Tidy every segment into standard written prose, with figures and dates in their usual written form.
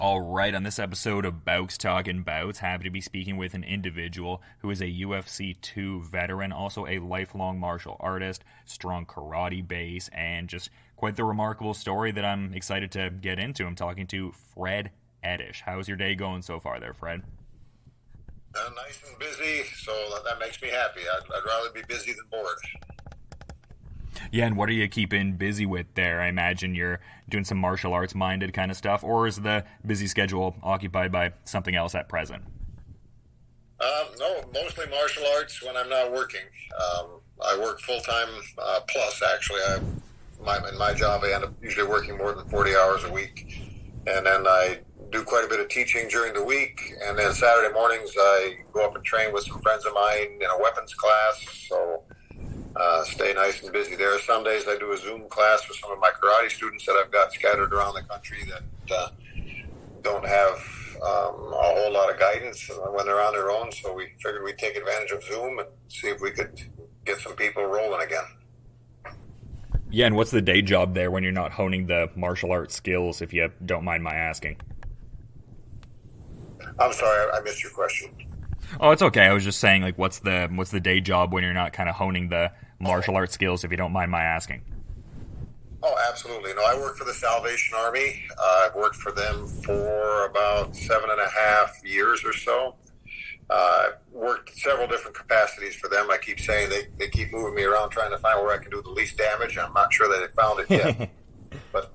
All right, on this episode of Bouts Talking Bouts, happy to be speaking with an individual who is a UFC 2 veteran, also a lifelong martial artist, strong karate base, and just quite the remarkable story that I'm excited to get into. I'm talking to Fred Ettish. How's your day going so far there, Fred? Nice and busy, so that makes me happy. I'd rather be busy than bored. Yeah, and what are you keeping busy with there? I imagine you're doing some martial arts minded kind of stuff, or is the busy schedule occupied by something else at present? No, mostly martial arts when I'm not working. I work full-time plus, actually. In my job, I end up usually working more than 40 hours a week. And then I do quite a bit of teaching during the week. And then Saturday mornings, I go up and train with some friends of mine in a weapons class. So stay nice and busy there. Some days I do a Zoom class with some of my karate students that I've got scattered around the country that don't have a whole lot of guidance when they're on their own. So we figured we'd take advantage of Zoom and see if we could get some people rolling again. Yeah, and what's the day job there when you're not honing the martial arts skills, if you don't mind my asking? I'm sorry, I missed your question. Oh, it's okay. I was just saying, like, what's the day job when you're not kind of honing the martial arts skills, if you don't mind my asking? Oh, absolutely. No, I work for the Salvation Army. I've worked for them for about 7.5 years or so. I've worked several different capacities for them. I keep saying they keep moving me around trying to find where I can do the least damage. I'm not sure that they found it yet. But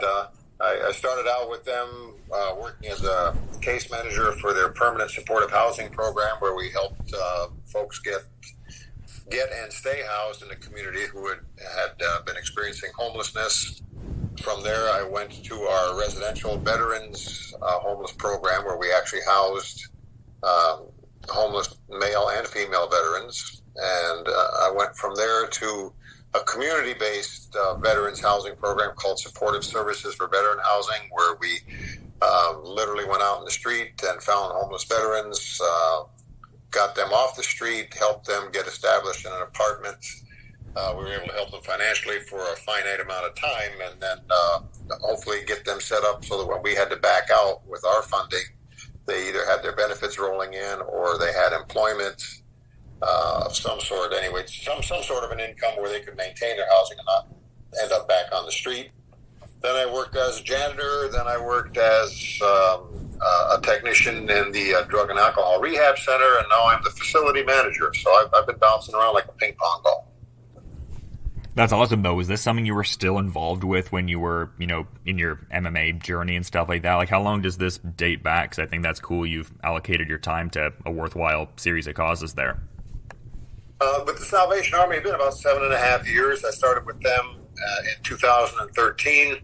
I started out with them working as a case manager for their permanent supportive housing program, where we helped folks get and stay housed in the community who had been experiencing homelessness. From there, I went to our residential veterans homeless program, where we actually housed homeless male and female veterans. And I went from there to a community-based veterans housing program called Supportive Services for Veteran Housing, where we literally went out in the street and found homeless veterans, got them off the street, helped them get established in an apartment. We were able to help them financially for a finite amount of time, and then hopefully get them set up so that when we had to back out with our funding, they either had their benefits rolling in or they had employment of some sort. Anyway, some sort of an income where they could maintain their housing and not end up back on the street. Then I worked as a janitor. Then I worked as a technician in the drug and alcohol rehab center, and now I'm the facility manager. So I've been bouncing around like a ping pong ball. That's awesome, though. Was this something you were still involved with when you were, in your MMA journey and stuff like that? Like, how long does this date back? Because I think that's cool. You've allocated your time to a worthwhile series of causes there. With the Salvation Army, it's been about 7.5 years. I started with them in 2013.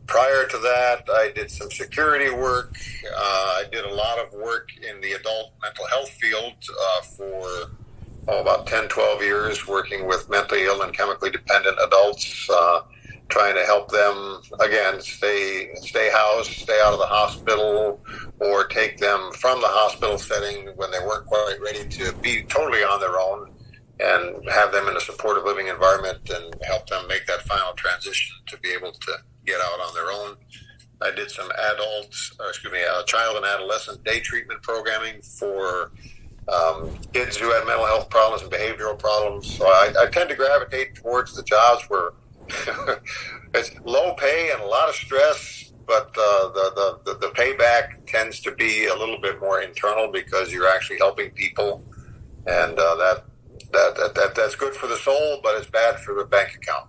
Prior to that, I did some security work. I did a lot of work in the adult mental health field for about 10, 12 years, working with mentally ill and chemically dependent adults, trying to help them, again, stay housed, stay out of the hospital, or take them from the hospital setting when they weren't quite ready to be totally on their own, and have them in a supportive living environment and help them make that final transition to be able to get out on their own. I did some child and adolescent day treatment programming for kids who had mental health problems and behavioral problems. So I tend to gravitate towards the jobs where it's low pay and a lot of stress, but the payback tends to be a little bit more internal because you're actually helping people, and that's good for the soul, but it's bad for the bank account.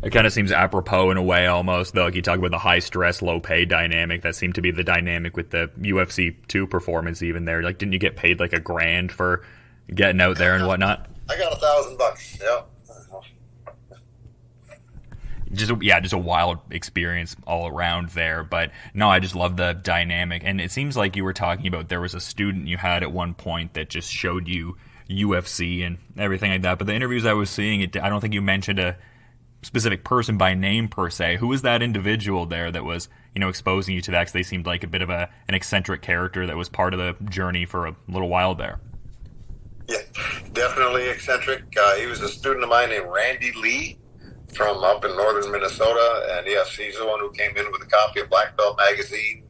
It kind of seems apropos in a way, almost, though. Like, you talk about the high-stress, low-pay dynamic. That seemed to be the dynamic with the UFC 2 performance even there. Like, didn't you get paid like $1,000 for getting out there and whatnot? I got $1,000, yeah. Just a wild experience all around there. But no, I just love the dynamic. And it seems like you were talking about there was a student you had at one point that just showed you UFC and everything like that. But the interviews I was seeing, I don't think you mentioned a specific person by name per se. Who was that individual there that was, exposing you to that? Because they seemed like a bit of an eccentric character that was part of the journey for a little while there. Yeah, definitely eccentric. He was a student of mine named Randy Lee from up in northern Minnesota, and yes, he's the one who came in with a copy of Black Belt magazine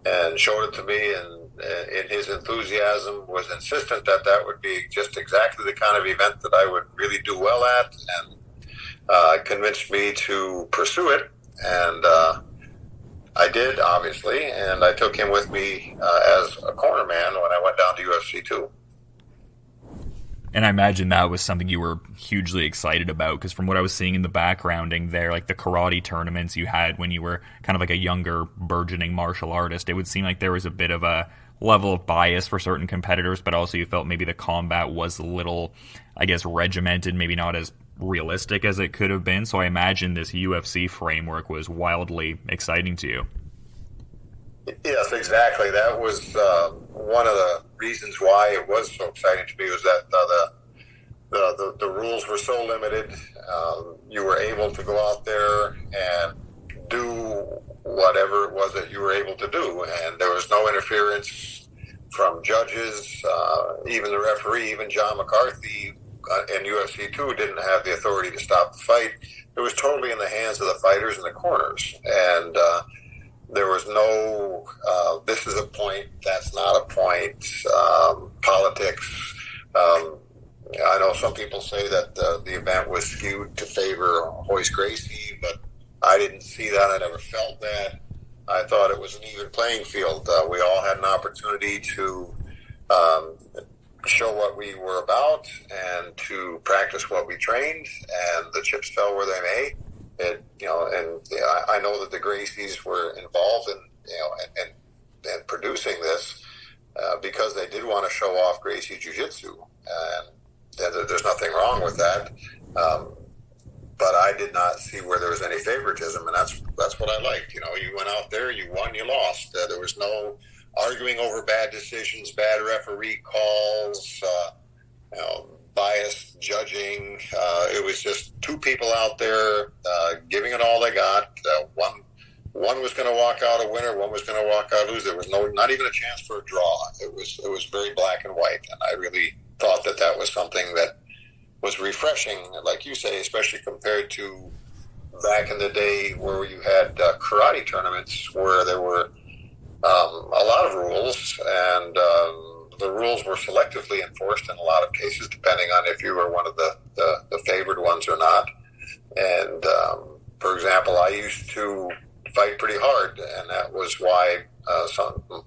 and showed it to me, and in his enthusiasm was insistent that that would be just exactly the kind of event that I would really do well at, and convinced me to pursue it, and I did, obviously, and I took him with me as a corner man when I went down to UFC 2. And I imagine that was something you were hugely excited about, because from what I was seeing in the backgrounding there, like the karate tournaments you had when you were kind of like a younger, burgeoning martial artist, it would seem like there was a bit of a level of bias for certain competitors, but also you felt maybe the combat was a little, I guess, regimented, maybe not as realistic as it could have been. So I imagine this UFC framework was wildly exciting to you. Yes, exactly. That was one of the reasons why it was so exciting to me, was that the rules were so limited. You were able to go out there and do whatever it was that you were able to do, and there was no interference from judges, even the referee, even John McCarthy in UFC 2 didn't have the authority to stop the fight. It was totally in the hands of the fighters in the corners, and there was no, this is a point, that's not a point, politics. I know some people say that the event was skewed to favor Rorion Gracie, but I didn't see that. I never felt that. I thought it was an even playing field. We all had an opportunity to show what we were about and to practice what we trained, and the chips fell where they may. I know that the Gracies were involved in producing this because they did want to show off Gracie Jiu-Jitsu, and there's nothing wrong with that. But I did not see where there was any favoritism, and that's what I liked. You went out there, you won, you lost. There was no arguing over bad decisions, bad referee calls, biased judging. It was just two people out there giving it all they got. One was going to walk out a winner, one was going to walk out a loser. There was not even a chance for a draw. It was very black and white, and I really thought that was something that was refreshing, like you say, especially compared to back in the day where you had karate tournaments where there were a lot of rules, and the rules were selectively enforced in a lot of cases, depending on if you were one of the favored ones or not. And for example, I used to fight pretty hard, and that was why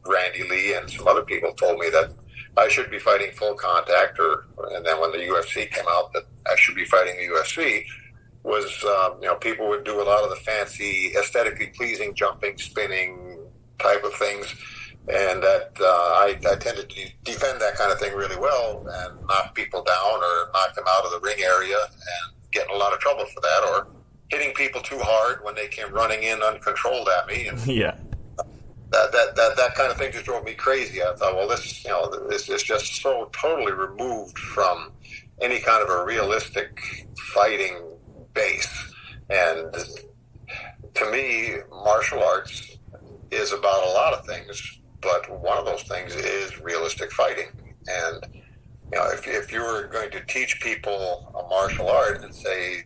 Randy Lee and some other people told me that I should be fighting full contact, and then when the UFC came out, that I should be fighting the UFC. Was people would do a lot of the fancy, aesthetically pleasing jumping, spinning type of things, and that I tended to defend that kind of thing really well and knock people down or knock them out of the ring area and get in a lot of trouble for that, or hitting people too hard when they came running in uncontrolled at me. And yeah. That kind of thing just drove me crazy. I thought, well, this is just so totally removed from any kind of a realistic fighting base. And to me, martial arts is about a lot of things, but one of those things is realistic fighting. And if you were going to teach people a martial art and say,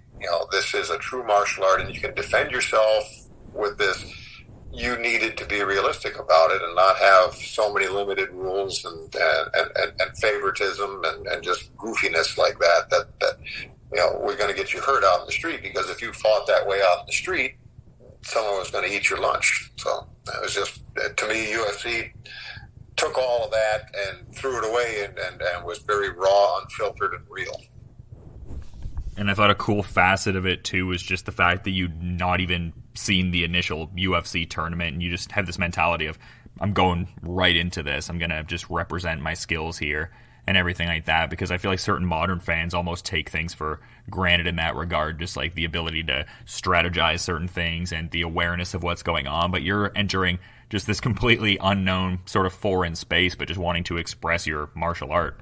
this is a true martial art and you can defend yourself with this, you needed to be realistic about it and not have so many limited rules and favoritism and just goofiness like that we're going to get you hurt out in the street, because if you fought that way out in the street, someone was going to eat your lunch. So it was just, to me, UFC took all of that and threw it away and was very raw, unfiltered, and real. And I thought a cool facet of it, too, was just the fact that you'd not even seen the initial UFC tournament, and you just have this mentality of, I'm going right into this. I'm going to just represent my skills here and everything like that, because I feel like certain modern fans almost take things for granted in that regard, just like the ability to strategize certain things and the awareness of what's going on. But you're entering just this completely unknown sort of foreign space, but just wanting to express your martial art.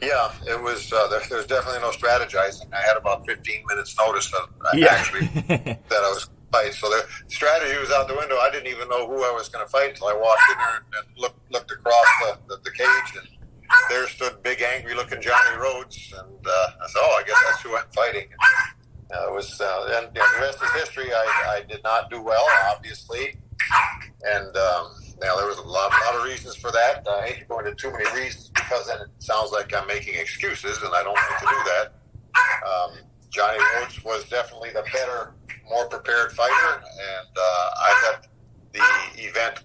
Yeah, it was. There's definitely no strategizing. I had about 15 minutes notice of actually that I was fight. So the strategy was out the window. I didn't even know who I was going to fight until I walked in there and looked across the cage, and there stood big, angry-looking Johnny Rhodes. And I said, "Oh, I guess that's who I'm fighting." It was, and the rest is history. I did not do well, obviously, and now there was a lot of reasons for that. I hate to go into too many reasons because then it sounds like I'm making excuses, and I don't like to do that. Johnny Rhodes was definitely the better, more prepared fighter, and I let the event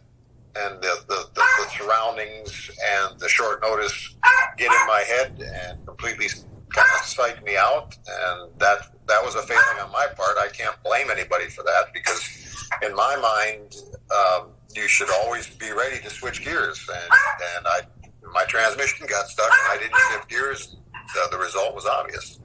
and the surroundings and the short notice get in my head and completely kind of psyched me out, and that was a failing on my part. I can't blame anybody for that because in my mind, you should always be ready to switch gears, and my transmission got stuck and I didn't shift gears. The result was obvious.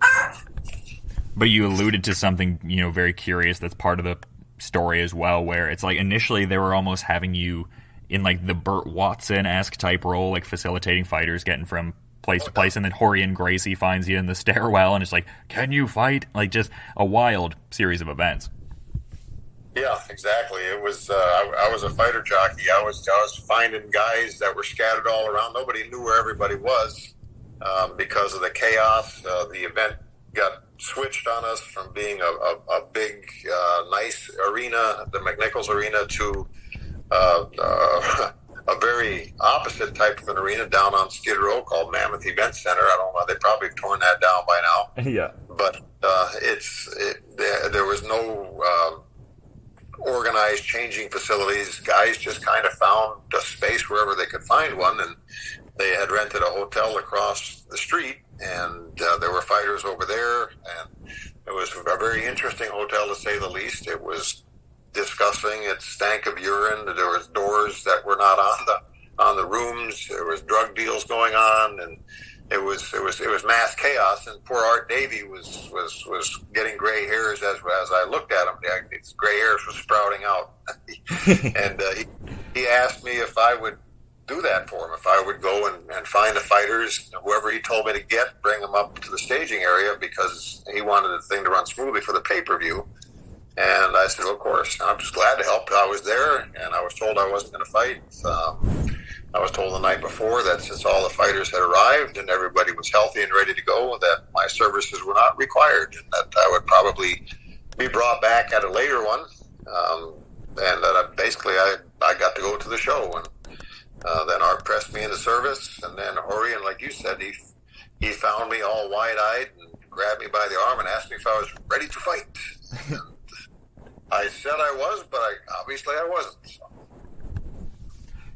But you alluded to something, very curious that's part of the story as well, where it's like initially they were almost having you in like the Burt Watson-esque type role, like facilitating fighters getting from place to place, and then Rorion Gracie finds you in the stairwell and it's like, can you fight? Like just a wild series of events. Yeah, exactly. It was I was a fighter jockey. I was finding guys that were scattered all around. Nobody knew where everybody was because of the chaos. The event got switched on us from being a big, nice arena, the McNichols Arena, to a very opposite type of an arena down on Skid Row called Mammoth Event Center. I don't know. They probably have torn that down by now. Yeah. But there was no organized changing facilities. Guys just kind of found a space wherever they could find one, and they had rented a hotel across the street, and there were fighters over there, and it was a very interesting hotel to say the least. It was disgusting. It stank of urine. There was doors that were not on the rooms. There was drug deals going on, and it was mass chaos. And poor Art Davey was getting gray hairs as I looked at him. His gray hairs were sprouting out, and he asked me if I would do that for him, if I would go and find the fighters, whoever he told me to get, bring them up to the staging area because he wanted the thing to run smoothly for the pay-per-view. And I said, well, of course, I'm just glad to help. I was there, and I was told I wasn't going to fight. I was told the night before that since all the fighters had arrived and everybody was healthy and ready to go, that my services were not required, and that I would probably be brought back at a later one. And that I got to go to the show. And then Art pressed me into service, and then Rorion, like you said, he found me all wide-eyed and grabbed me by the arm and asked me if I was ready to fight. And I said I was, but obviously I wasn't. So.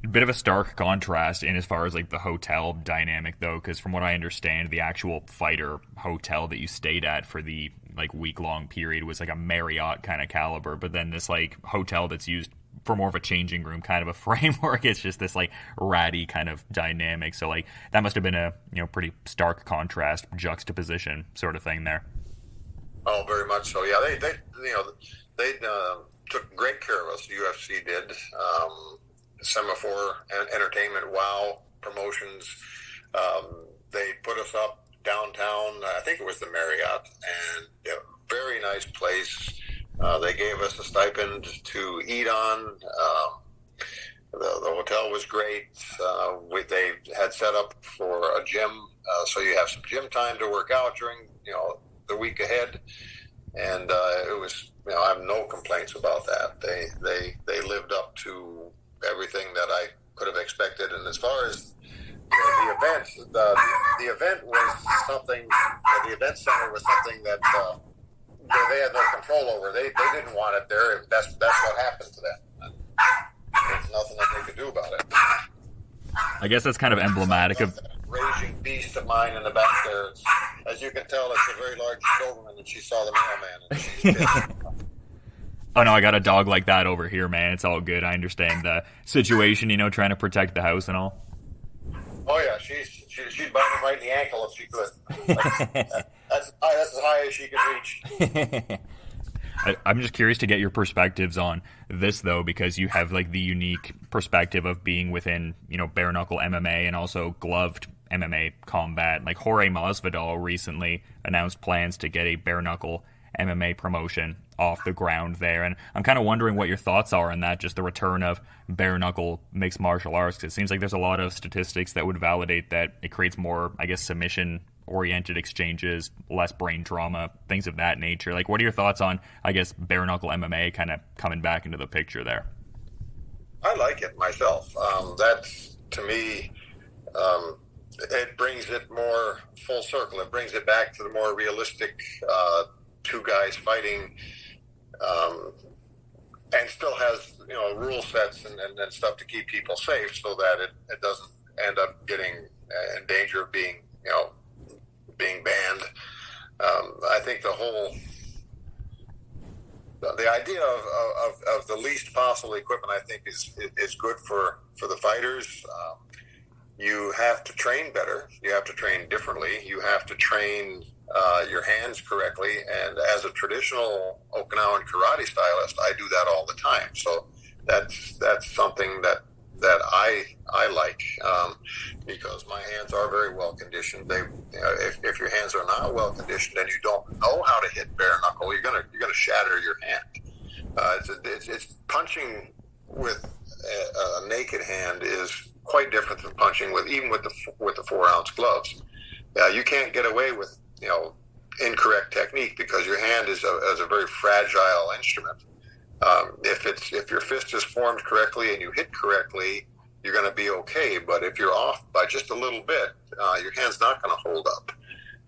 A bit of a stark contrast in as far as like the hotel dynamic, though, because from what I understand, the actual fighter hotel that you stayed at for the like week-long period was like a Marriott kind of caliber, but then this like hotel that's used for more of a changing room kind of a framework, it's just this like ratty kind of dynamic. So like that must have been a pretty stark contrast, juxtaposition sort of thing there. Oh, very much so. Yeah, they took great care of us. The UFC did. Semaphore Entertainment, Wow Promotions. They put us up downtown. I think it was the Marriott, and very nice place. They gave us a stipend to eat on. The hotel was great. They had set up for a gym, so you have some gym time to work out during the week ahead. And it was, I have no complaints about that. They lived up to everything that I could have expected. And as far as the event, the event was something. The event center was something that they had no control over. They didn't want it there. That's what happened to them. And there's nothing that they could do about it. I guess that's kind of emblematic of that raging beast of mine in the back there. As you can tell, it's a very large Doberman, and she saw the mailman, and she's pissed. Oh no, I got a dog like that over here, man. It's all good. I understand the situation, trying to protect the house and all. Oh yeah, she'd bite him right in the ankle if she could. That's as high as she could reach. I'm just curious to get your perspectives on this, though, because you have like the unique perspective of being within, bare knuckle MMA and also gloved MMA combat. Like Jorge Masvidal recently announced plans to get a bare knuckle MMA promotion off the ground there, and I'm kind of wondering what your thoughts are on that, just the return of bare knuckle mixed martial arts, because it seems like there's a lot of statistics that would validate that it creates more, I guess, submission oriented exchanges, less brain trauma, things of that nature. Like, what are your thoughts on, I guess, bare knuckle MMA kind of coming back into the picture there? I like it myself. That's, to me, it brings it more full circle. It brings it back to the more realistic two guys fighting, and still has, rule sets and stuff to keep people safe, so that it doesn't end up getting in danger of being banned. I think the idea of the least possible equipment, I think, is good for the fighters. You have to train better. You have to train differently. You have to train your hands correctly. And as a traditional Okinawan karate stylist, I do that all the time. So that's something that I like, because my hands are very well conditioned. If your hands are not well conditioned and you don't know how to hit bare knuckle, you're gonna shatter your hand. It's punching with a naked hand is quite different than punching with the 4-ounce gloves. You can't get away with incorrect technique, because your hand is a very fragile instrument. If your fist is formed correctly and you hit correctly, you're going to be okay. But if you're off by just a little bit, your hand's not going to hold up.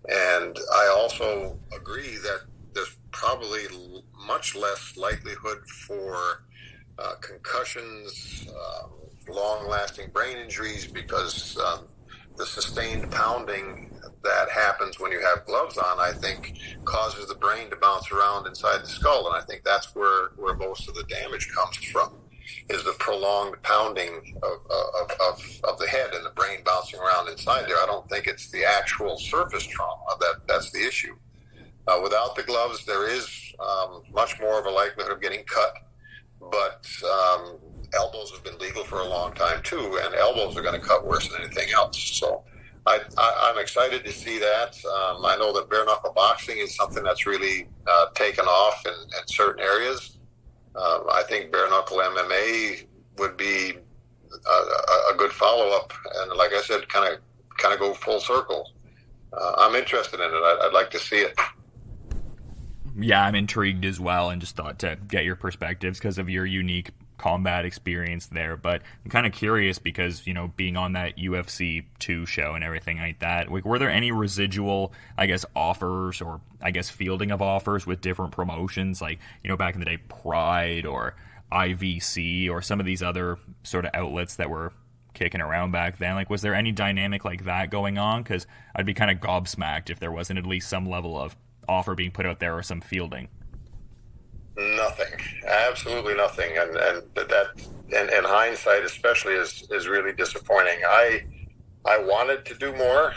And I also agree that there's probably much less likelihood for concussions, long-lasting brain injuries, because the sustained pounding that happens when you have gloves on, I think, causes the brain to bounce around inside the skull. And I think that's where most of the damage comes from, is the prolonged pounding of the head and the brain bouncing around inside there. I don't think it's the actual surface trauma that's the issue. Without the gloves, there is much more of a likelihood of getting cut, but elbows have been legal for a long time too, and elbows are going to cut worse than anything else. So I'm excited to see that. I know that bare knuckle boxing is something that's really taken off in certain areas. I think bare knuckle MMA would be a good follow up, and like I said, kind of go full circle. I'm interested in it. I'd like to see it. Yeah, I'm intrigued as well, and just thought to get your perspectives because of your unique combat experience there. But I'm kind of curious because, being on that UFC 2 show and everything like that, were there any residual, I guess, offers or, I guess, fielding of offers with different promotions, like, back in the day, Pride or IVC or some of these other sort of outlets that were kicking around back then? Like, was there any dynamic like that going on? Because I'd be kind of gobsmacked if there wasn't at least some level of offer being put out there or some fielding. Nothing, absolutely nothing, and that in hindsight, especially, is really disappointing. I wanted to do more.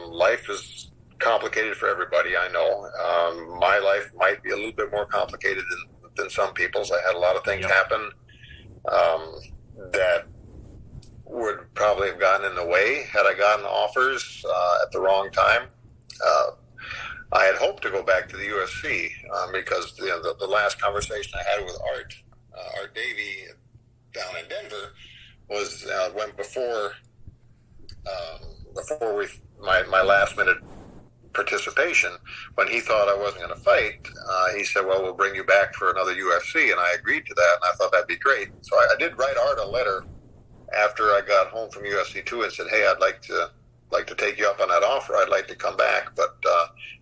Life is complicated for everybody, I know. My life might be a little bit more complicated than some people's. I had a lot of things happen that would probably have gotten in the way had I gotten offers at the wrong time. I had hoped to go back to the UFC because the last conversation I had with Art Davey down in Denver was before my last minute participation, when he thought I wasn't going to fight. He said, "Well, we'll bring you back for another UFC," and I agreed to that, and I thought that'd be great. So I did write Art a letter after I got home from UFC 2 and said, "Hey, I'd like to take you up on that offer. I'd like to come back," but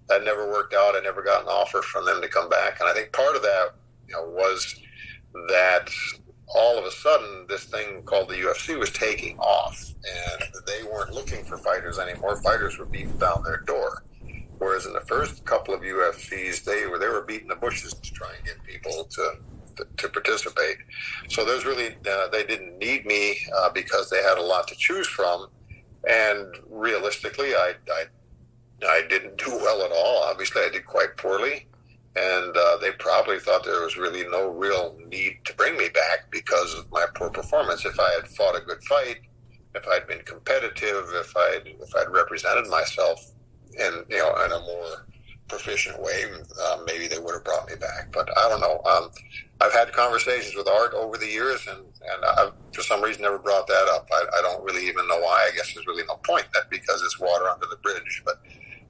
that never worked out. I never got an offer from them to come back, and I think part of that, was that all of a sudden this thing called the UFC was taking off, and they weren't looking for fighters anymore. Fighters were beating down their door, whereas in the first couple of UFCs, they were beating the bushes to try and get people to participate. So there's really they didn't need me because they had a lot to choose from. And realistically, I didn't do well at all. Obviously, I did quite poorly. And they probably thought there was really no real need to bring me back because of my poor performance. If I had fought a good fight, if I'd been competitive, if I'd represented myself in a more proficient way, maybe they would have brought me back. But I don't know. I've had conversations with Art over the years, and I've, for some reason, never brought that up. I don't really even know why. I guess there's really no point, that because it's water under the bridge. But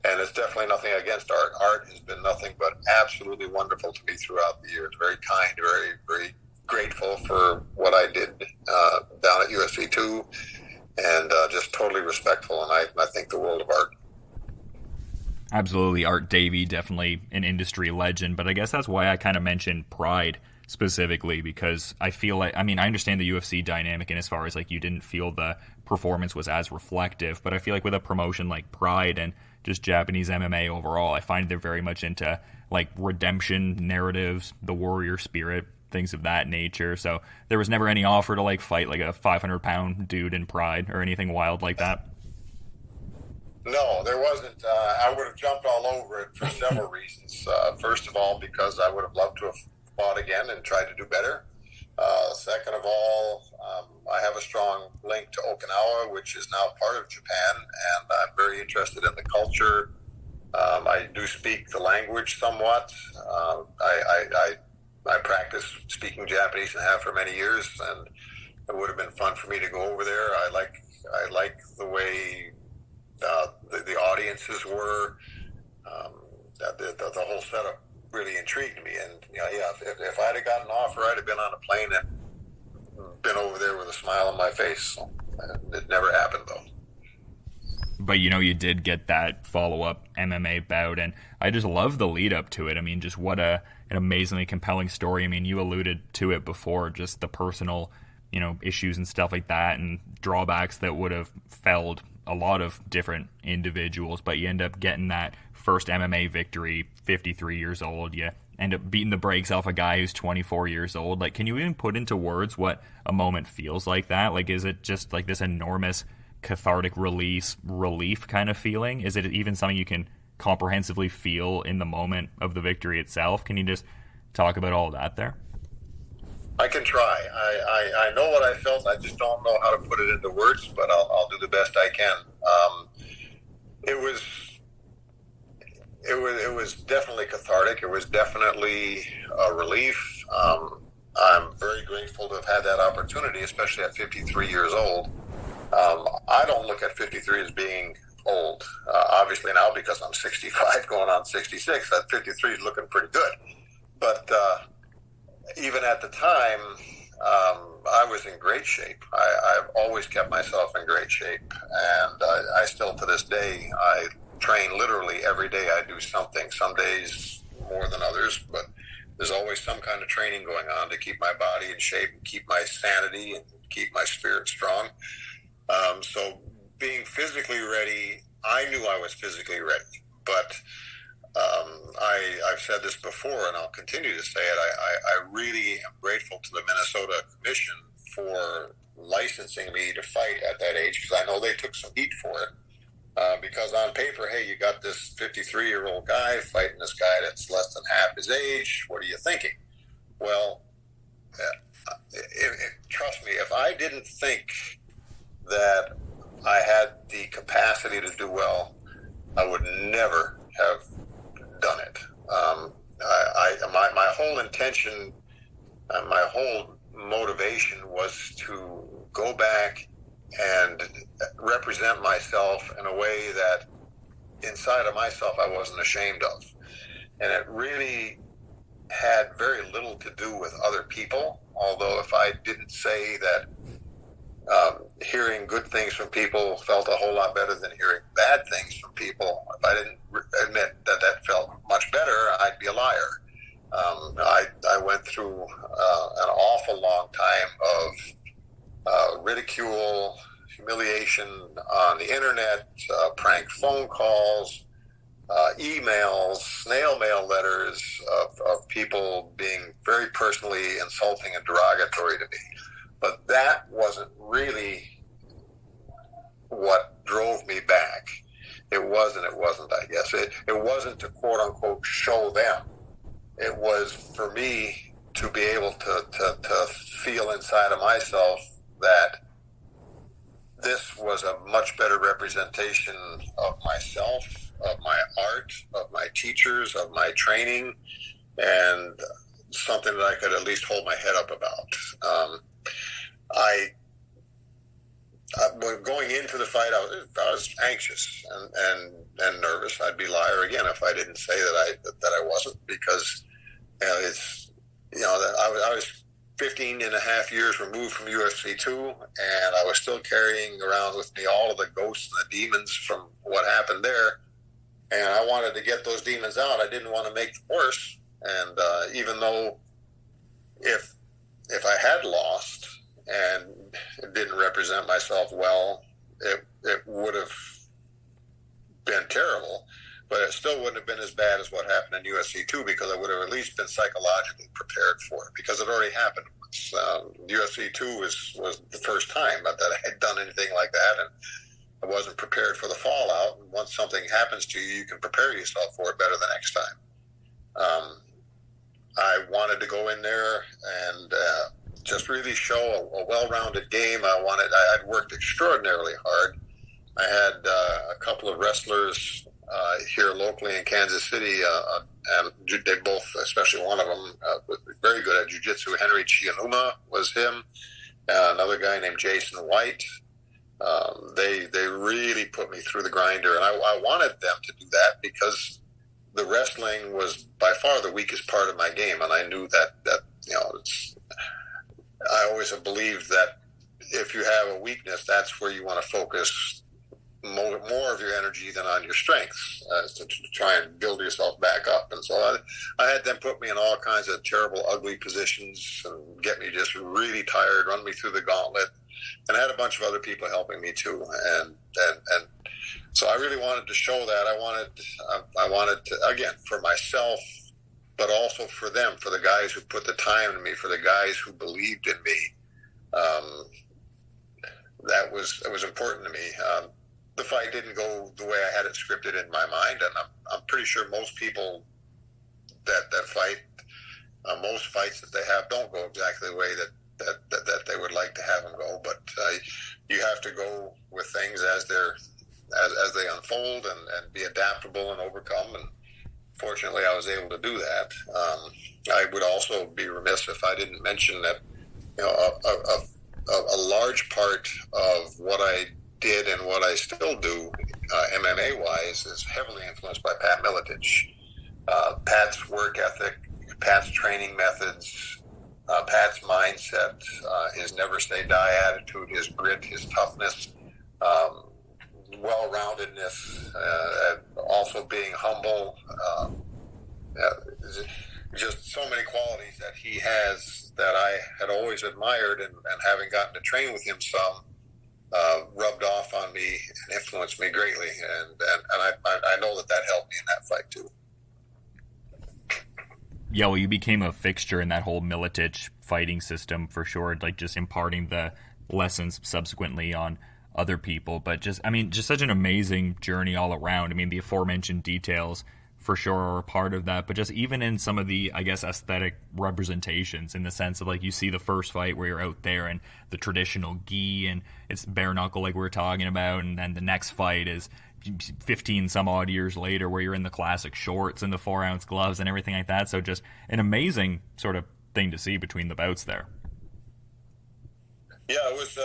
And it's definitely nothing against art. Art has been nothing but absolutely wonderful to me throughout the years. Very kind, very, very grateful for what I did down at UFC too, and just totally respectful. And I think the world of art. Absolutely, Art Davey, definitely an industry legend. But I guess that's why I kind of mentioned Pride specifically, because I feel like, I mean, I understand the UFC dynamic, and as far as like you didn't feel the performance was as reflective, but I feel like with a promotion like Pride and just Japanese MMA overall, I find they're very much into like redemption narratives, the warrior spirit, things of that nature. So there was never any offer to like fight like a 500-pound dude in Pride or anything wild like that. No, there wasn't. I would have jumped all over it for several reasons. First of all, because I would have loved to have fought again and tried to do better. Second of all, I have a strong link to Okinawa, which is now part of Japan, and I'm very interested in the culture. I do speak the language somewhat. I practice speaking Japanese and have for many years, and it would have been fun for me to go over there. I like the way the audiences were. The whole setup really intrigued me, and if I'd have gotten an offer, I'd have been on a plane and been over there with a smile on my face. So, it never happened though. But you did get that follow-up MMA bout, and I just love the lead up to it. I mean, just what an amazingly compelling story. I mean, you alluded to it before, just the personal issues and stuff like that, and drawbacks that would have felled a lot of different individuals, but you end up getting that first MMA victory, 53 years old. You end up beating the brakes off a guy who's 24 years old. Like, can you even put into words what a moment feels like that? Like, is it just like this enormous cathartic relief kind of feeling? Is it even something you can comprehensively feel in the moment of the victory itself? Can you just talk about all of that there? I can try. I know what I felt. I just don't know how to put it into words, but I'll do the best I can. It was definitely cathartic. It was definitely a relief. I'm very grateful to have had that opportunity, especially at 53 years old. I don't look at 53 as being old. Obviously now, because I'm 65 going on 66, at 53 is looking pretty good. But even at the time, I was in great shape. I've always kept myself in great shape, and I still, to this day, I train literally every day. I do something, some days more than others, but there's always some kind of training going on to keep my body in shape, and keep my sanity, and keep my spirit strong. So being physically ready, I knew I was physically ready, but I've said this before, and I'll continue to say it. I really am grateful to the Minnesota Commission for licensing me to fight at that age, because I know they took some heat for it. Because on paper, hey, you got this 53-year-old guy fighting this guy that's less than half his age. What are you thinking? Well, trust me, if I didn't think that I had the capacity to do well, I would never have done it. My whole intention, my whole motivation was to go back and represent myself in a way that inside of myself I wasn't ashamed of. And it really had very little to do with other people, although if I didn't say that hearing good things from people felt a whole lot better than hearing bad things from people, if I didn't admit that felt much better, I'd be a liar. I went through an awful long time of ridicule, humiliation on the internet, prank phone calls, emails, snail mail letters of people being very personally insulting and derogatory to me. But that wasn't really what drove me back. It wasn't, I guess. It wasn't to quote unquote show them. It was for me to be able to feel inside of myself that this was a much better representation of myself, of my art, of my teachers, of my training, and something that I could at least hold my head up about. Going into into the fight, I was anxious and nervous. I'd be a liar again if I didn't say that I wasn't, because it's, I was 15 and a half years removed from UFC 2, and I was still carrying around with me all of the ghosts and the demons from what happened there. And I wanted to get those demons out. I didn't want to make them worse. And even though if I had lost and didn't represent myself well, it would have been terrible. But it still wouldn't have been as bad as what happened in UFC 2, because I would have at least been psychologically prepared for it, because it already happened once. UFC 2 was the first time that I had done anything like that, and I wasn't prepared for the fallout. And once something happens to you, you can prepare yourself for it better the next time. I wanted to go in there and just really show a well-rounded game. I'd worked extraordinarily hard. I had a couple of wrestlers here locally in Kansas City, and they both, especially one of them, was very good at jiu-jitsu. Henry Chianuma was him. Another guy named Jason White. They really put me through the grinder, and I wanted them to do that because the wrestling was by far the weakest part of my game, and I knew that I always have believed that if you have a weakness, that's where you want to focus more of your energy than on your strengths, to try and build yourself back up. And so I had them put me in all kinds of terrible, ugly positions and get me just really tired, run me through the gauntlet. And I had a bunch of other people helping me too. And so I really wanted to show that. I wanted to, again, for myself, but also for them, for the guys who put the time in me, for the guys who believed in me. It was important to me. The fight didn't go the way I had it scripted in my mind, and I'm pretty sure most people that fight, most fights that they have don't go exactly the way that they would like to have them go. But you have to go with things as they unfold and be adaptable and overcome. And fortunately, I was able to do that. I would also be remiss if I didn't mention that a large part of what I did and what I still do MMA-wise is heavily influenced by Pat Miletich. Pat's work ethic, Pat's training methods, Pat's mindset, his never say die attitude, his grit, his toughness, well-roundedness, also being humble, just so many qualities that he has that I had always admired, and having gotten to train with him some, rubbed off on me and influenced me greatly, and I know that helped me in that fight too. Yeah, well, you became a fixture in that whole Miletich fighting system for sure, like just imparting the lessons subsequently on other people. But just such an amazing journey all around. I mean, the aforementioned details for sure are a part of that, but just even in some of the, I guess, aesthetic representations, in the sense of, like, you see the first fight where you're out there and the traditional gi and it's bare knuckle like we were talking about, and then the next fight is 15 some odd years later where you're in the classic shorts and the 4-ounce gloves and everything like that. So just an amazing sort of thing to see between the bouts there. Yeah, it was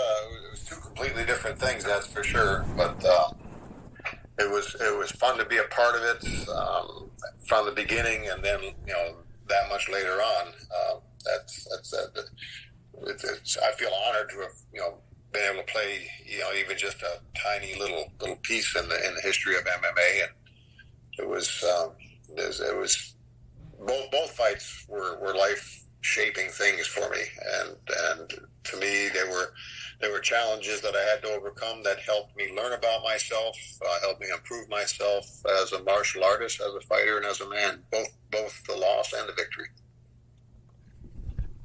two completely different things, that's for sure. But it was fun to be a part of it from the beginning, and then that much later on. I feel honored to have been able to play even just a tiny little piece in the history of MMA, and it was both fights were life shaping things for me, and to me they were challenges that I had to overcome that helped me learn about myself, helped me improve myself as a martial artist, as a fighter, and as a man, both the loss and the victory.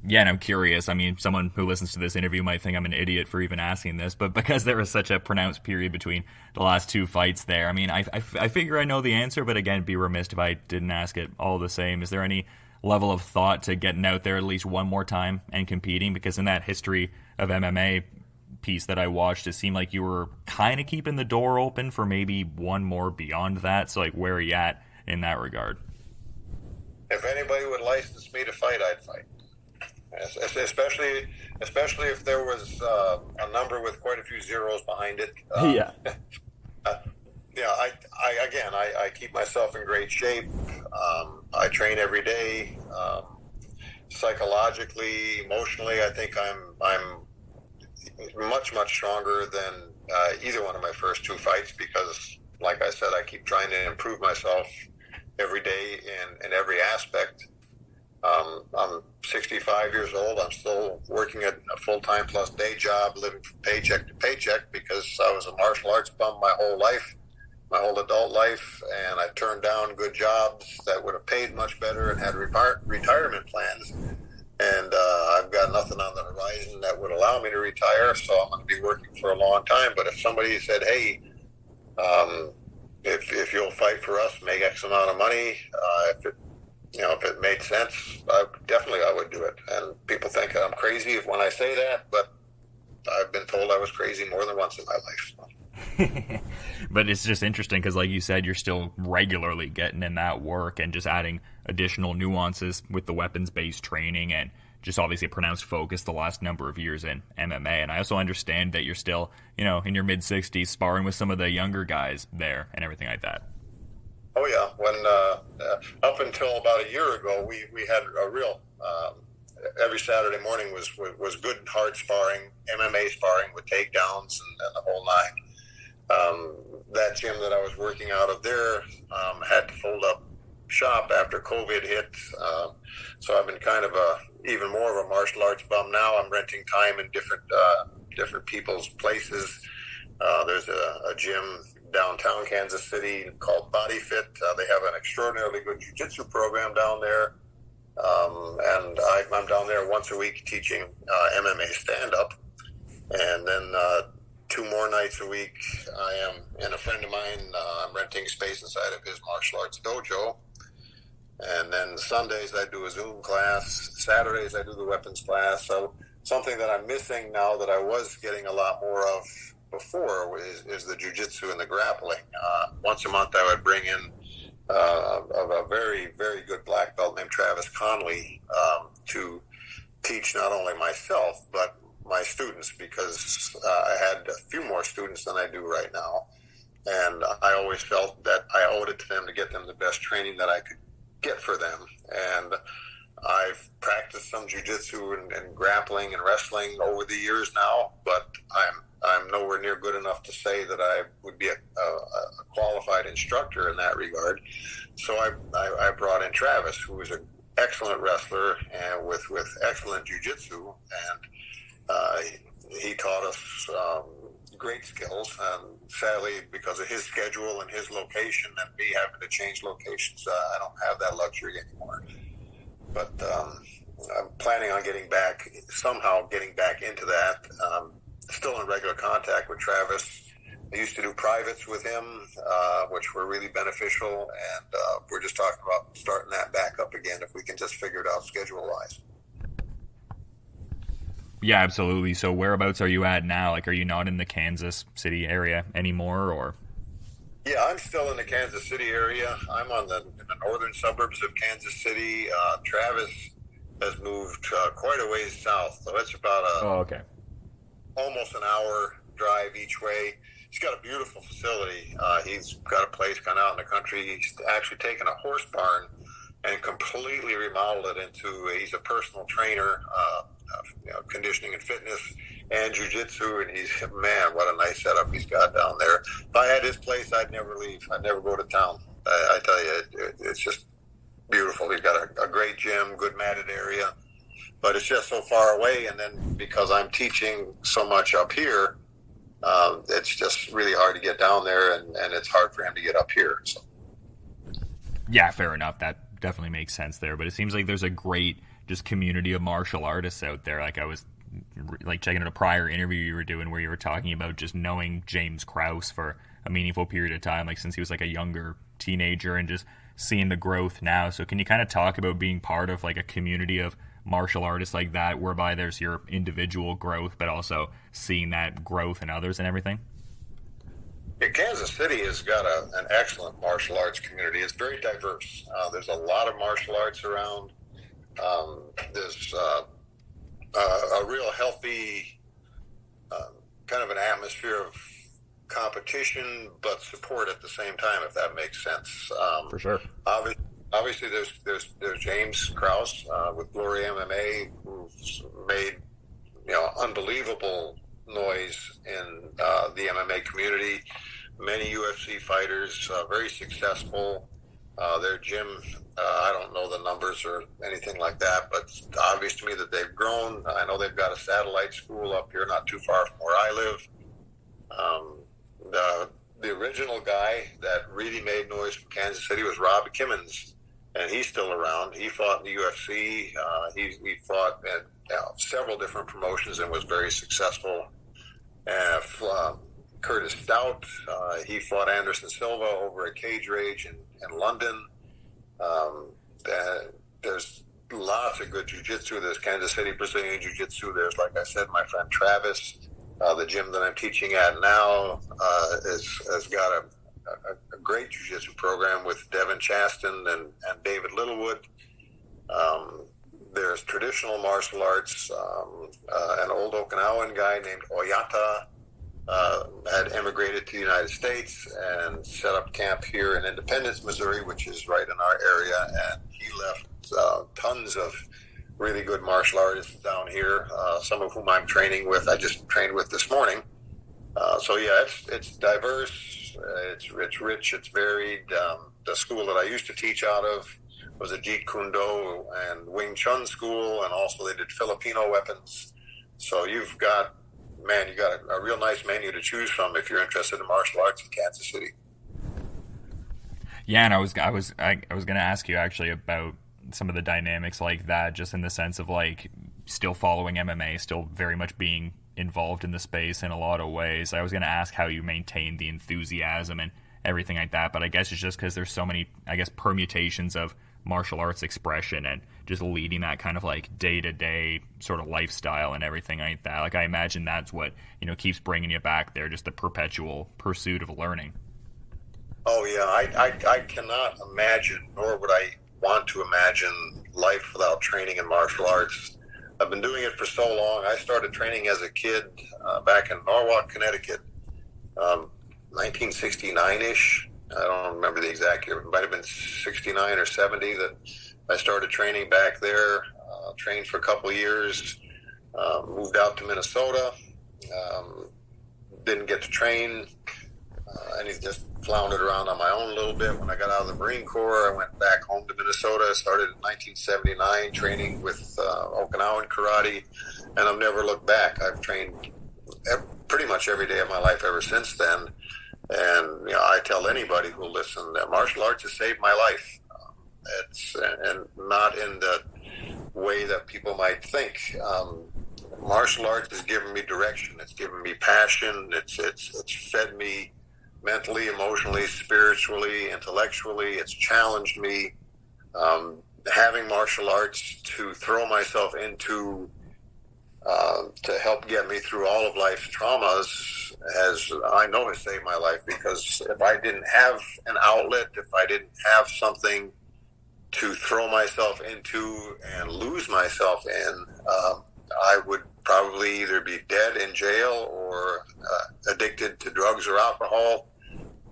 Yeah, and I'm curious. I mean, someone who listens to this interview might think I'm an idiot for even asking this, but because there was such a pronounced period between the last two fights there, I mean, I figure I know the answer, but again, be remiss if I didn't ask it all the same. Is there any level of thought to getting out there at least one more time and competing? Because in that history of MMA piece that I watched, it seemed like you were kind of keeping the door open for maybe one more beyond that. So, like, where are you at in that regard? If anybody would license me to fight, I'd fight. Especially if there was a number with quite a few zeros behind it. Yeah. Yeah, I keep myself in great shape. I train every day. Psychologically, emotionally, I think I'm much stronger than either one of my first two fights because, like I said, I keep trying to improve myself every day in every aspect. I'm 65 years old. I'm still working at a full-time plus day job, living from paycheck to paycheck because I was a martial arts bum my whole life, my whole adult life, and I turned down good jobs that would have paid much better and had retirement plans. And I've got nothing on the horizon that would allow me to retire, so I'm going to be working for a long time. But if somebody said, hey, if you'll fight for us, make X amount of money, if it made sense, I would do it. And people think I'm crazy when I say that, but I've been told I was crazy more than once in my life. But it's just interesting because, like you said, you're still regularly getting in that work and just adding additional nuances with the weapons-based training and just obviously a pronounced focus the last number of years in MMA. And I also understand that you're still, in your mid-60s sparring with some of the younger guys there and everything like that. Oh, yeah. When up until about a year ago, we had a real every Saturday morning was good, hard sparring, MMA sparring with takedowns and the whole nine. That gym that I was working out of there had to fold up shop after COVID hit. So I've been kind of even more of a martial arts bum now. I'm renting time in different people's places. There's a gym downtown Kansas City called Body Fit. They have an extraordinarily good jiu-jitsu program down there. And I'm down there once a week teaching MMA stand-up. And then 2 more nights a week, I am, and a friend of mine, I'm renting space inside of his martial arts dojo. And then Sundays I do a Zoom class. Saturdays I do the weapons class. So something that I'm missing now that I was getting a lot more of before is the jiu-jitsu and the grappling. Once a month I would bring in a very, very good black belt named Travis Conley to teach not only myself, but my students, because I had a few more students than I do right now. And I always felt that I owed it to them to get them the best training that I could get for them. And I've practiced some jiu-jitsu and grappling and wrestling over the years now, but I'm nowhere near good enough to say that I would be a qualified instructor in that regard. So I brought in Travis, who is an excellent wrestler and with excellent jiu-jitsu, and he taught us great skills. And sadly, because of his schedule and his location and me having to change locations, I don't have that luxury anymore. But I'm planning on somehow getting back into that. Still in regular contact with Travis. I used to do privates with him, which were really beneficial, and we're just talking about starting that back up again if we can just figure it out schedule-wise. Yeah, absolutely. So whereabouts are you at now? Like, are you not in the Kansas City area anymore, or? Yeah, I'm still in the Kansas City area. I'm in the northern suburbs of Kansas City. Travis has moved quite a ways south, so it's about almost an hour drive each way. He's got a beautiful facility. He's got a place kind of out in the country. He's actually taken a horse barn and completely remodeled it into. He's a personal trainer, conditioning and fitness and jiu-jitsu, and man, what a nice setup he's got down there. If I had his place, I'd never leave. I'd never go to town. I tell you, it's just beautiful. He's got a great gym, good matted area, but it's just so far away. And then because I'm teaching so much up here, it's just really hard to get down there, and it's hard for him to get up here. So. Yeah, fair enough. That definitely makes sense there. But it seems like there's a great just community of martial artists out there. Like I was checking out a prior interview you were doing where you were talking about just knowing James Krause for a meaningful period of time, like since he was like a younger teenager, and just seeing the growth now. So can you kind of talk about being part of like a community of martial artists like that, whereby there's your individual growth, but also seeing that growth in others and everything? Yeah, Kansas City has got an excellent martial arts community. It's very diverse. There's a lot of martial arts around. There's a real healthy kind of an atmosphere of competition, but support at the same time, if that makes sense. For sure. Obviously, there's James Krause with Glory MMA, who's made unbelievable noise in the MMA community. Many UFC fighters, very successful. Their gym, I don't know the numbers or anything like that, but it's obvious to me that they've grown. I know they've got a satellite school up here not too far from where I live. The original guy that really made noise from Kansas City was Rob Kimmons, and he's still around. He fought in the UFC. He fought at several different promotions and was very successful. Curtis Stout, he fought Anderson Silva over at Cage Rage in London. There's lots of good jiu-jitsu. There's Kansas City Brazilian Jiu-Jitsu. There's, like I said, my friend Travis. The gym that I'm teaching at now has got a great jiu-jitsu program with Devin Chaston and David Littlewood. There's traditional martial arts. An old Okinawan guy named Oyata had emigrated to the United States and set up camp here in Independence, Missouri, which is right in our area. And he left tons of really good martial artists down here, some of whom I'm training with. I just trained with this morning. So yeah, it's diverse, it's rich, it's varied. The school that I used to teach out of was a Jeet Kune Do and Wing Chun school, and also they did Filipino weapons. So you've got a real nice menu to choose from if you're interested in martial arts in Kansas City. Yeah, and I was going to ask you actually about some of the dynamics like that, just in the sense of like still following MMA, still very much being involved in the space in a lot of ways. I was going to ask how you maintain the enthusiasm and everything like that, but I guess it's just because there's so many, I guess, permutations of martial arts expression and just leading that kind of like day-to-day sort of lifestyle and everything like that. Like I imagine that's what, keeps bringing you back there, just the perpetual pursuit of learning. Oh yeah, I cannot imagine, nor would I want to imagine life without training in martial arts. I've been doing it for so long. I started training as a kid back in Norwalk, Connecticut, 1969-ish. I don't remember the exact year. It might have been 69 or 70 that I started training back there. Trained for a couple of years. Moved out to Minnesota. Didn't get to train. And he just floundered around on my own a little bit. When I got out of the Marine Corps, I went back home to Minnesota. I started in 1979 training with Okinawan karate, and I've never looked back. I've trained pretty much every day of my life ever since then. And I tell anybody who will listen that martial arts has saved my life. And not in the way that people might think. Martial arts has given me direction. It's given me passion. It's fed me mentally, emotionally, spiritually, intellectually. It's challenged me. Having martial arts to throw myself into to help get me through all of life's traumas has saved my life, because if I didn't have an outlet, if I didn't have something to throw myself into and lose myself in, I would probably either be dead in jail or addicted to drugs or alcohol.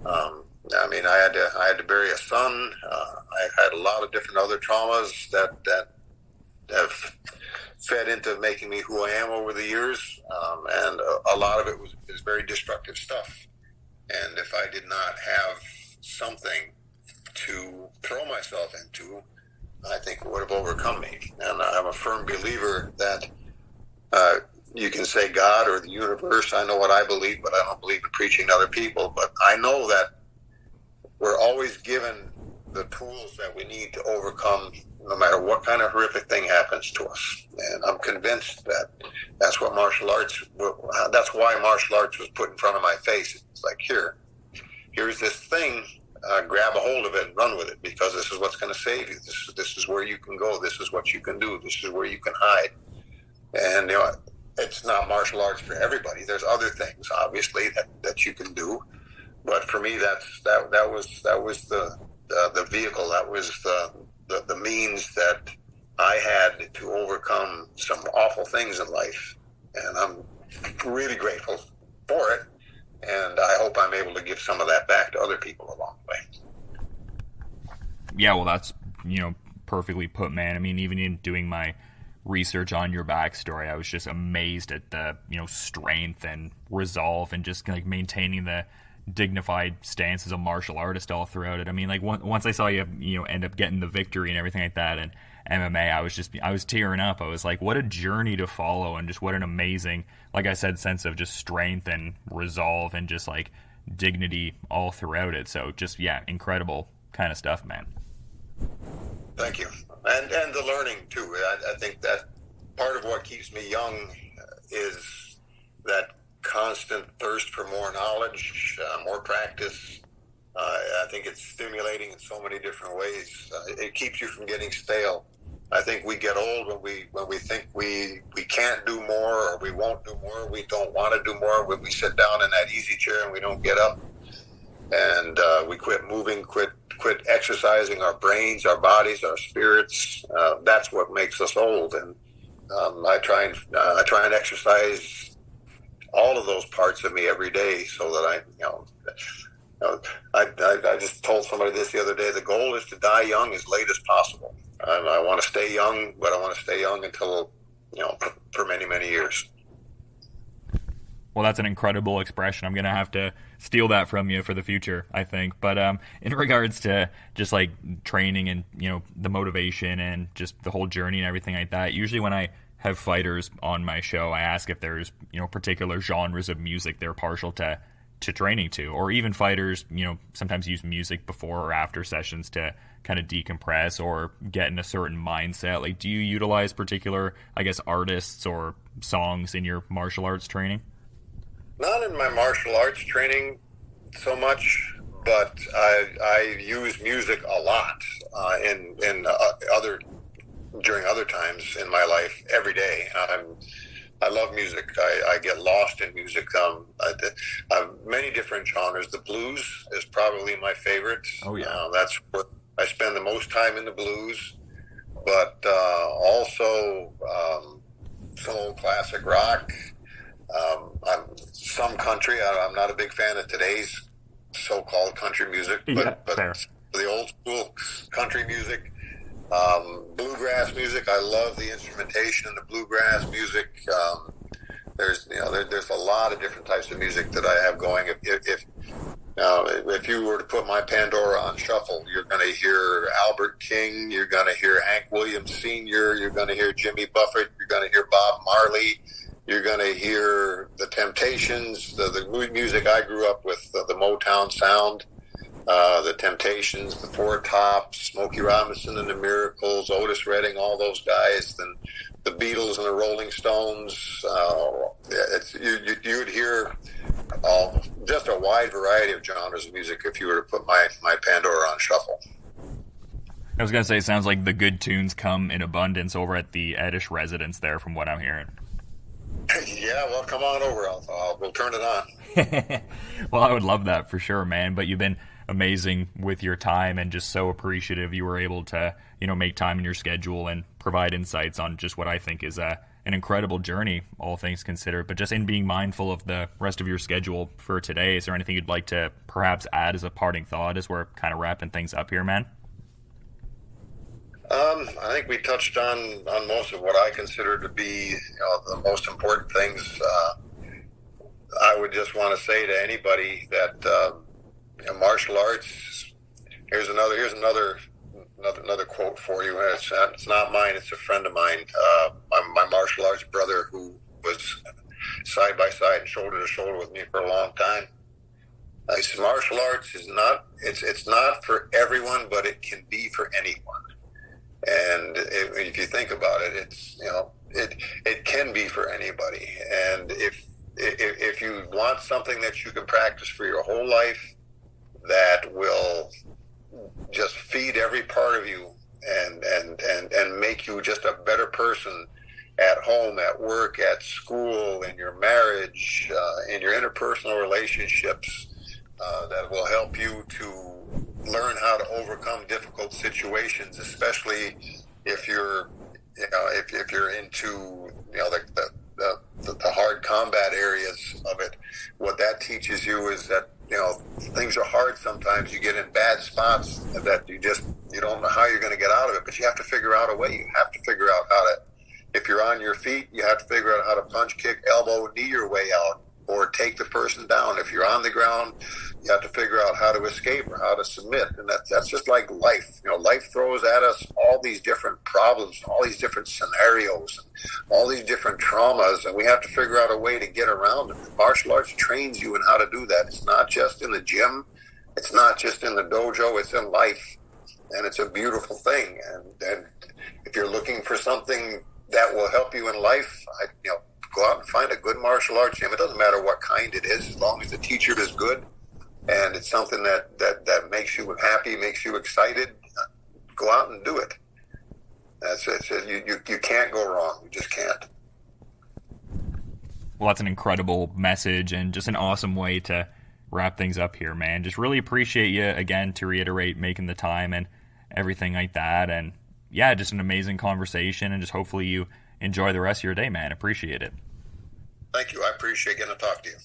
I had to bury a son. I had a lot of different other traumas that have fed into making me who I am over the years, and a lot of it is very destructive stuff. And if I did not have something to throw myself into, I think it would have overcome me. And I'm a firm believer that you can say God or the universe. I know what I believe, but I don't believe in preaching to other people. But I know that we're always given the tools that we need to overcome no matter what kind of horrific thing happens to us. And I'm convinced that that's why martial arts was put in front of my face. It's like, here's this thing, grab a hold of it and run with it, because this is what's going to save you. This is where you can go. This is what you can do. This is where you can hide. And it's not martial arts for everybody. There's other things, obviously, that you can do. But for me, that was the vehicle. That was the means that I had to overcome some awful things in life, and I'm really grateful for it. And I hope I'm able to give some of that back to other people along the way. Yeah, well, that's, perfectly put, man. I mean, even in doing my research on your backstory, I was just amazed at the, strength and resolve and just like maintaining the dignified stance as a martial artist all throughout it. I mean, like once I saw you, end up getting the victory and everything like that, and MMA, I was tearing up. I was like, what a journey to follow, and just what an amazing, like I said, sense of just strength and resolve and just like dignity all throughout it. So just, yeah, incredible kind of stuff, man. Thank you. And the learning too. I think that part of what keeps me young is that constant thirst for more knowledge, more practice. I think it's stimulating in so many different ways. It keeps you from getting stale. I think we get old when we think we can't do more, or we won't do more, we don't want to do more, when we sit down in that easy chair and we don't get up, and we quit moving, quit exercising our brains, our bodies, our spirits. That's what makes us old. And I try and exercise all of those parts of me every day, so that I just told somebody this the other day. The goal is to die young as late as possible. I want to stay young, but I want to stay young until, for many, many years. Well, that's an incredible expression. I'm going to have to steal that from you for the future, I think. But in regards to just like training and, the motivation and just the whole journey and everything like that, usually when I have fighters on my show, I ask if there's, particular genres of music they're partial to training to, or even fighters, sometimes use music before or after sessions to kind of decompress or get in a certain mindset. Like, do you utilize particular, I guess, artists or songs in your martial arts training? Not in my martial arts training so much, but I use music a lot during other times in my life every day. I love music. I get lost in music. I have many different genres. The blues is probably my favorite. Oh yeah, that's what I spend the most time in, the blues. But also some old classic rock. Some country. I'm not a big fan of today's so-called country music, but the old school country music. Bluegrass music. I love the instrumentation in the bluegrass music. There's a lot of different types of music that I have going. If you were to put my Pandora on shuffle, you're going to hear Albert King, you're going to hear Hank Williams Sr., you're going to hear Jimmy Buffett, you're going to hear Bob Marley, you're going to hear the Temptations, the music I grew up with, the Motown sound. The Temptations, the Four Tops, Smokey Robinson and the Miracles, Otis Redding, all those guys, then the Beatles and the Rolling Stones. You would hear just a wide variety of genres of music if you were to put my Pandora on shuffle. I was going to say, it sounds like the good tunes come in abundance over at the Ettish residence there, from what I'm hearing. Yeah, well, come on over. We'll turn it on. Well, I would love that for sure, man. But you've been amazing with your time, and just so appreciative you were able to, make time in your schedule and provide insights on just what I think is an incredible journey, all things considered. But just in being mindful of the rest of your schedule for today, is there anything you'd like to perhaps add as a parting thought as we're kind of wrapping things up here, man? I think we touched on most of what I consider to be the most important things. I would just want to say to anybody that martial arts. Here's another quote for you. It's not mine. It's a friend of mine. My martial arts brother, who was side by side and shoulder to shoulder with me for a long time. He said, martial arts is not. It's not for everyone, but it can be for anyone. And if you think about it, it can be for anybody. And if you want something that you can practice for your whole life, that will just feed every part of you and make you just a better person at home, at work, at school, in your marriage, in your interpersonal relationships, that will help you to learn how to overcome difficult situations, especially if you're if you're into, the hard combat areas of it, what that teaches you is that, things are hard sometimes. You get in bad spots that you don't know how you're going to get out of it, but you have to figure out a way. You have to figure out how to, if you're on your feet, you have to figure out how to punch, kick, elbow, knee your way out, or take the person down. If you're on the ground, you have to figure out how to escape or how to submit. And that's just like life. Life throws at us all these different problems, all these different scenarios, all these different traumas, and we have to figure out a way to get around them. Martial arts trains you in how to do that. It's not just in the gym. It's not just in the dojo. It's in life. And it's a beautiful thing. And if you're looking for something that will help you in life, go out and find a good martial arts gym. It doesn't matter what kind it is, as long as the teacher is good and it's something that makes you happy, makes you excited. Go out and do it. That's it. You can't go wrong. You just can't. Well, that's an incredible message and just an awesome way to wrap things up here, man. Just really appreciate you, again, to reiterate, making the time and everything like that. And yeah, just an amazing conversation, and just hopefully you enjoy the rest of your day, man. Appreciate it. Thank you. I appreciate getting to talk to you.